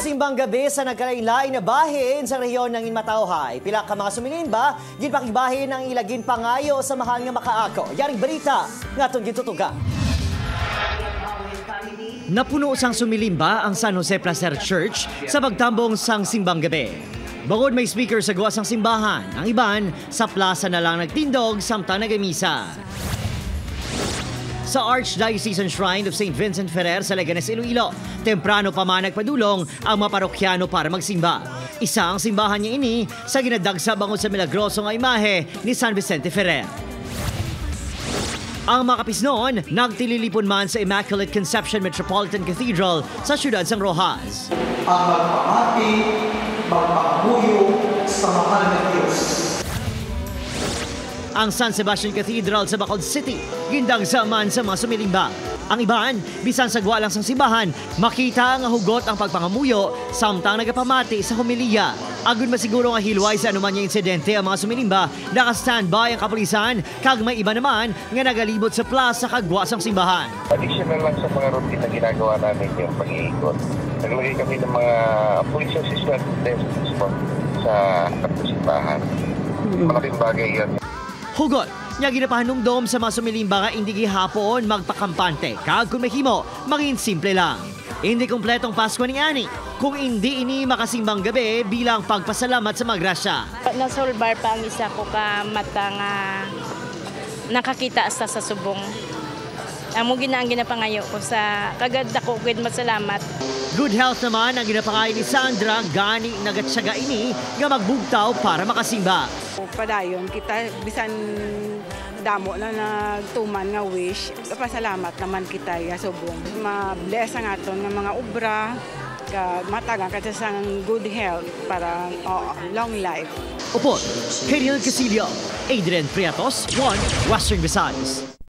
Simbang gabi sa nagkalain-lain na bahin sa rehiyon ng Inmatawhay. Pila ka mga sumilimba, ginpakibahin ang ilagin pangayo sa mahal nga makaako. Yaring balita, nga itong gitutuga. Napuno sang sumilimba ang San Jose Placer Church sa pagtambong sang simbang gabi. Bukod may speaker sa gawa sang simbahan, ang iban sa plaza na lang nagtindog samtang nagamisa. Sa Archdiocesan Shrine of St. Vincent Ferrer sa Leganes, Iloilo, temprano pa man nagpadulong ang mga parokyano para magsimba. Isa ang simbahan niya ini sa ginadagsa bangod sa milagroso nga imahe ni San Vicente Ferrer. Ang mga kapisnon, nagtililipon man sa Immaculate Conception Metropolitan Cathedral sa siyudad sang Rojas. Ang magpamati, magpamuyo sa mahal na Diyos. Ang San Sebastian Cathedral sa Bacolod City, gindagsa man sa mga sumilimba. Ang iban, bisan sa gwa lang sang simbahan, makita nga hugot ang pagpangamuyo samtang nagapamati sa homilya. Agon masiguro nga hilway sa anuman nga insidente ang mga sumilimba, naka-standby ang kapulisan, kag may iba naman nga nagalibot sa plaza kagwa sang simbahan. Additional lang sa mga routine na ginagawa namin yung pag-iikot. Naglagay kami ng mga police assistant desks sa simbahan. Malaking bagay yan. Hugot, nga ginapahanumdom sa mga sumilimba nga hindi gihapon magpakampante, kag kung mahimo, maging simple lang. Hindi kompletong Pasko ni Ani, kung hindi ini makasimbang gabi bilang pagpasalamat sa mga grasya. Nasolbar pa ang isa ko ka mata nga nakakita sa subong. Amo ginaang ginapangayo ko sa kagad ako gud masalamat. Good health naman ang ginapangayo ni Sandra, gani nagatsaga ini nga magbugtaw para makasimba. Padayon kita bisan damo na nagtuman nga wish, pasalamat naman kita ya subong. Ma-bless ang aton nga mga obra, matagang kasi sang good health para long life. Upot, Kirill Casilio, Adrian Priatos, 1 Western Visayas.